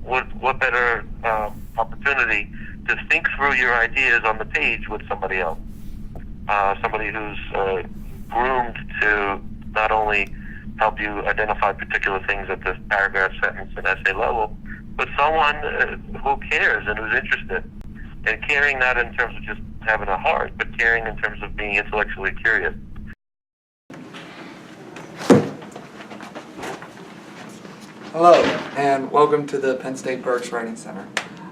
what better opportunity to think through your ideas on the page with somebody else, somebody who's groomed to not only help you identify particular things at the paragraph, sentence, and essay level, but someone who cares and who's interested, and caring not in terms of just having a heart, but caring in terms of being intellectually curious. Hello, and welcome to the Penn State Berks Writing Center.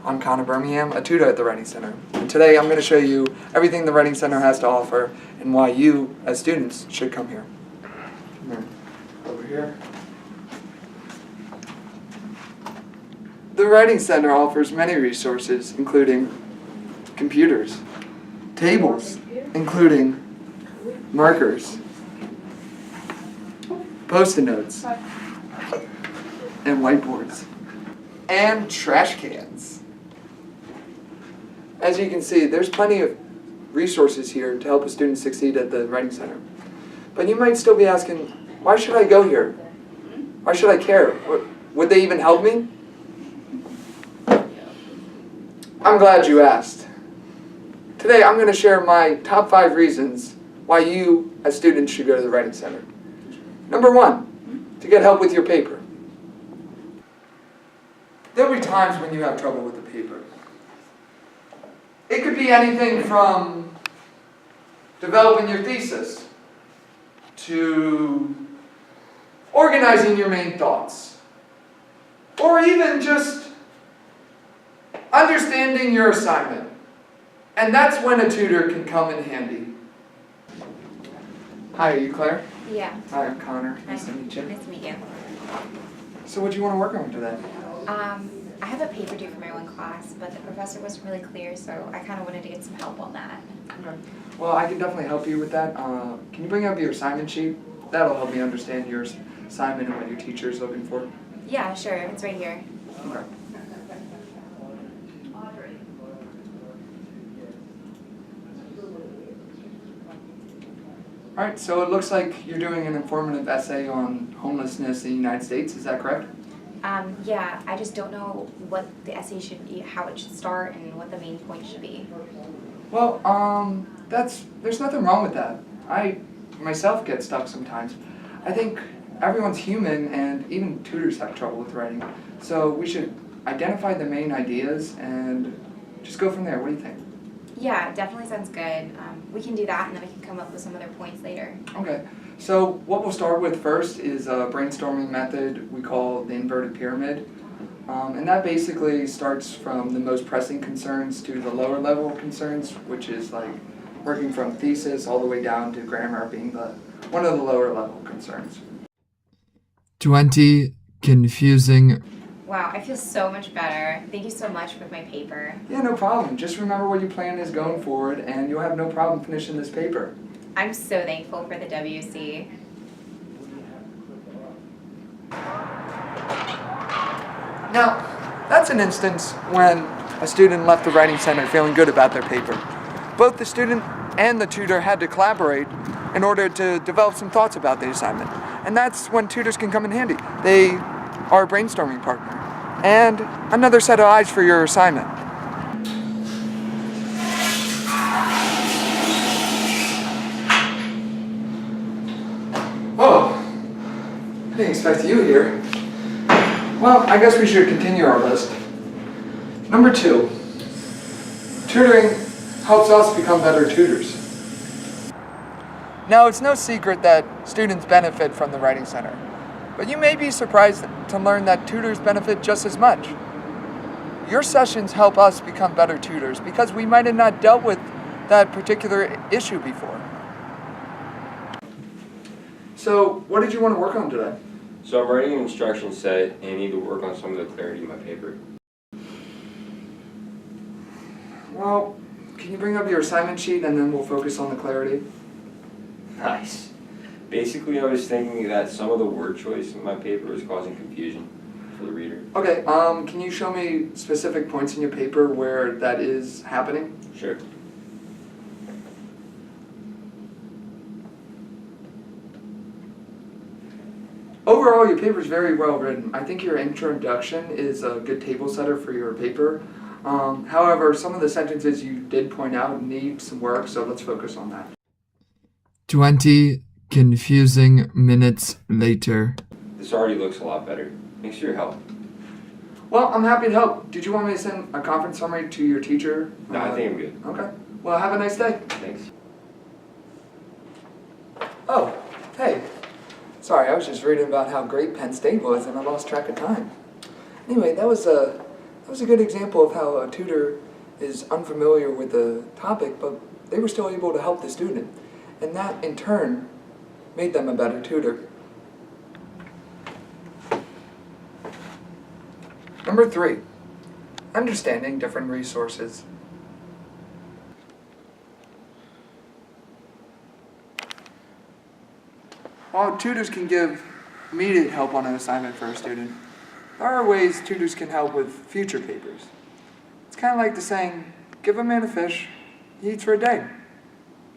I'm Connor Birmingham, a tutor at the Writing Center. And today I'm going to show you everything the Writing Center has to offer and why you, as students, should come here. Over here. The Writing Center offers many resources, including computers, tables, including markers, Post-it notes, and whiteboards, and trash cans. As you can see, there's plenty of resources here to help a student succeed at the Writing Center. But you might still be asking, why should I go here? Why should I care? Would they even help me? I'm glad you asked. Today I'm going to share my top 5 reasons why you, as students, should go to the Writing Center. Number 1, to get help with your paper. There'll be times when you have trouble with the paper. It could be anything from developing your thesis to organizing your main thoughts, or even just understanding your assignment. And that's when a tutor can come in handy. Hi, are you Claire? Yeah. Hi, I'm Connor. Nice to meet you. Nice to meet you. So what do you want to work on today? I have a paper due for my one class, but the professor wasn't really clear, so I kind of wanted to get some help on that. Okay. Well, I can definitely help you with that. Can you bring up your assignment sheet? That'll help me understand your assignment and what your teacher is looking for. Yeah, sure. It's right here. Okay. All right, so it looks like you're doing an informative essay on homelessness in the United States. Is that correct? Yeah, I just don't know what the essay should be, how it should start, and what the main point should be. Well, there's nothing wrong with that. I myself get stuck sometimes. I think everyone's human, and even tutors have trouble with writing. So we should identify the main ideas and just go from there. What do you think? Yeah, definitely sounds good. We can do that, and then we can come up with some other points later. Okay. So what we'll start with first is a brainstorming method we call the inverted pyramid. And that basically starts from the most pressing concerns to the lower level concerns, which is like working from thesis all the way down to grammar being one of the lower level concerns. 20 confusing. Wow, I feel so much better. Thank you so much for my paper. Yeah, no problem. Just remember what your plan is going forward and you'll have no problem finishing this paper. I'm so thankful for the WC. Now, that's an instance when a student left the Writing Center feeling good about their paper. Both the student and the tutor had to collaborate in order to develop some thoughts about the assignment. And that's when tutors can come in handy. They are a brainstorming partner and another set of eyes for your assignment. Oh, I didn't expect you here. Well, I guess we should continue our list. Number 2, tutoring helps us become better tutors. Now, it's no secret that students benefit from the Writing Center, but you may be surprised to learn that tutors benefit just as much. Your sessions help us become better tutors because we might have not dealt with that particular issue before. So, what did you want to work on today? So I'm writing an instruction set and I need to work on some of the clarity in my paper. Well, can you bring up your assignment sheet and then we'll focus on the clarity? Nice. Basically, I was thinking that some of the word choice in my paper is causing confusion for the reader. Okay, can you show me specific points in your paper where that is happening? Sure. Overall, overall, your paper is very well written. I think your introduction is a good table setter for your paper. However, some of the sentences you did point out need some work, so let's focus on that. 20 confusing minutes later. This already looks a lot better. Thanks for your help. Well, I'm happy to help. Did you want me to send a conference summary to your teacher? No, I think I'm good. Okay. Well, have a nice day. Thanks. Oh, hey. Sorry, I was just reading about how great Penn State was and I lost track of time. Anyway, that was a good example of how a tutor is unfamiliar with the topic, but they were still able to help the student. And that, in turn, made them a better tutor. Number 3, understanding different resources. While tutors can give immediate help on an assignment for a student, there are ways tutors can help with future papers. It's kind of like the saying, give a man a fish, he eats for a day.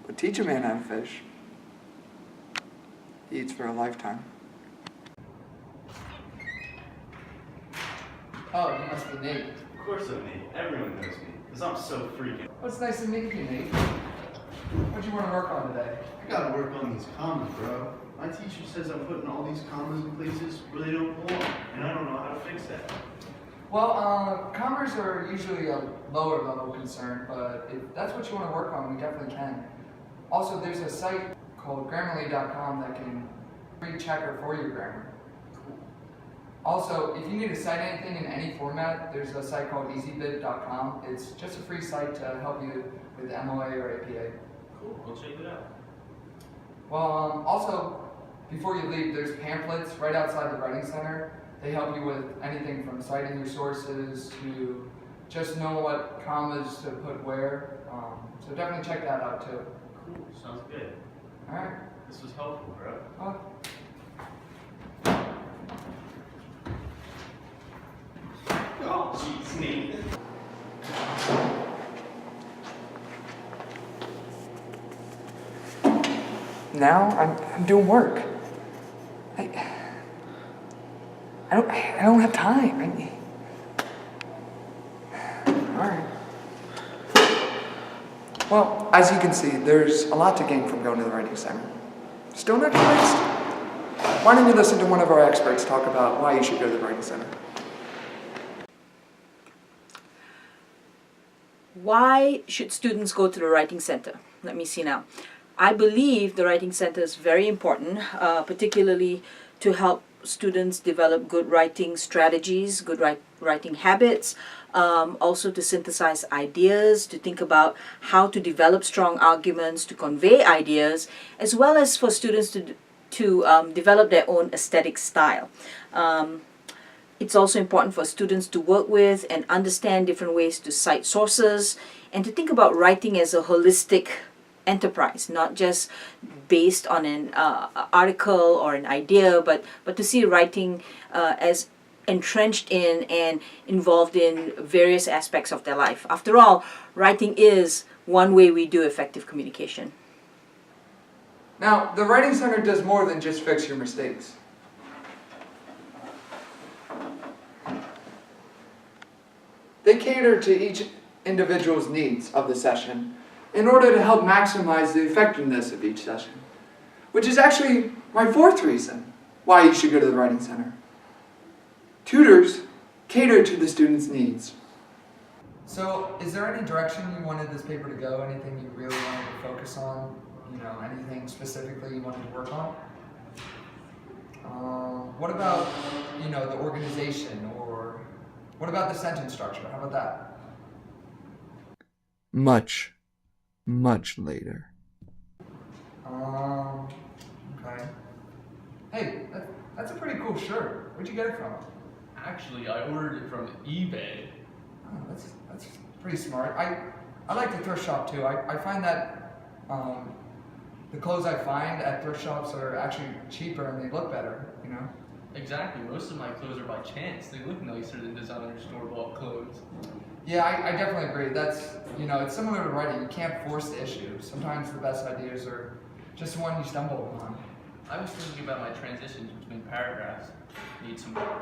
But teach a man how to fish, he eats for a lifetime. Oh, you must be Nate. Of course I'm Nate. Everyone knows me, because I'm so freaking. Well, it's nice to meet you, Nate. What do you want to work on today? I gotta work on these commas, bro. My teacher says I'm putting all these commas in places where they don't belong, and I don't know how to fix that. Well, commas are usually a lower level concern, but if that's what you want to work on, we definitely can. Also, there's a site called Grammarly.com that can free checker for your grammar. Also, if you need to cite anything in any format, there's a site called EasyBit.com. It's just a free site to help you with MOA or APA. Cool, we'll check it out. Well, also, before you leave, there's pamphlets right outside the Writing Center. They help you with anything from citing your sources to just know what commas to put where. So definitely check that out too. Cool, sounds good. All right. This was helpful, bro. Well, Oh, jeez, Nate. now I'm doing work. I don't have time. All right. Well, as you can see, there's a lot to gain from going to the Writing Center. Still not convinced? Why don't you listen to one of our experts talk about why you should go to the Writing Center? Why should students go to the Writing Center? Let me see now. I believe the Writing Center is very important, particularly to help students develop good writing strategies, good writing habits, also to synthesize ideas, to think about how to develop strong arguments, to convey ideas, as well as for students to develop their own aesthetic style. It's also important for students to work with and understand different ways to cite sources and to think about writing as a holistic enterprise, not just based on an article or an idea, but to see writing as entrenched in and involved in various aspects of their life. After all, writing is one way we do effective communication. Now, the Writing Center does more than just fix your mistakes. They cater to each individual's needs of the session in order to help maximize the effectiveness of each session, which is actually my 4th reason why you should go to the Writing Center. Tutors cater to the students' needs. So, is there any direction you wanted this paper to go? Anything you really wanted to focus on? You know, anything specifically you wanted to work on? What about, you know, the organization, or what about the sentence structure? How about that? Much later. Okay. Hey, that's a pretty cool shirt. Where'd you get it from? Actually, I ordered it from eBay. Oh, that's pretty smart. I like the thrift shop too. I find that the clothes I find at thrift shops are actually cheaper and they look better, you know? Exactly, most of my clothes are by chance. They look nicer than designer store-bought clothes. Yeah, I definitely agree. That's, you know, it's similar to writing. You can't force the issue. Sometimes the best ideas are just the one you stumble upon. I was thinking about my transitions between paragraphs. Need some help.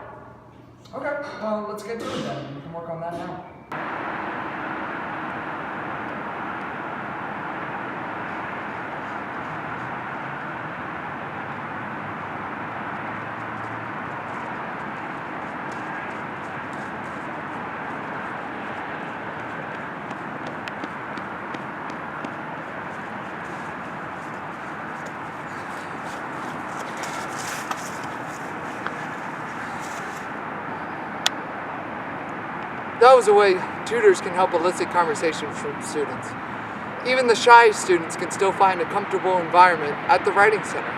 Okay, well, let's get to it then. We can work on that now. That was a way tutors can help elicit conversation from students. Even the shy students can still find a comfortable environment at the Writing Center.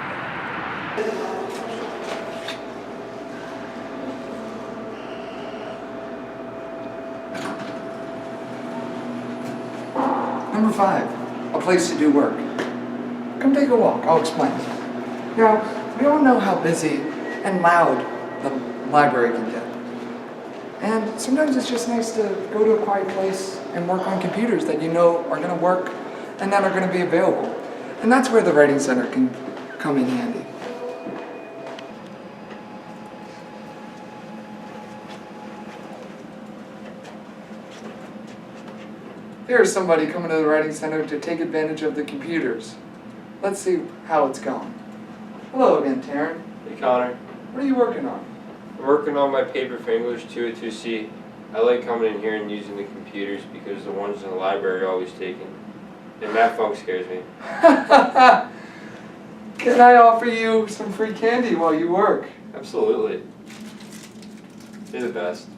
Number 5, a place to do work. Come take a walk, I'll explain. Now, we all know how busy and loud the library can get. And sometimes it's just nice to go to a quiet place and work on computers that you know are going to work and that are going to be available. And that's where the Writing Center can come in handy. Here's somebody coming to the Writing Center to take advantage of the computers. Let's see how it's going. Hello again, Taryn. Hey Connor, What are you working on? I'm working on my paper for English 202C. I like coming in here and using the computers because the ones in the library are always taken. And that funk scares me. Can I offer you some free candy while you work? Absolutely. You're the best.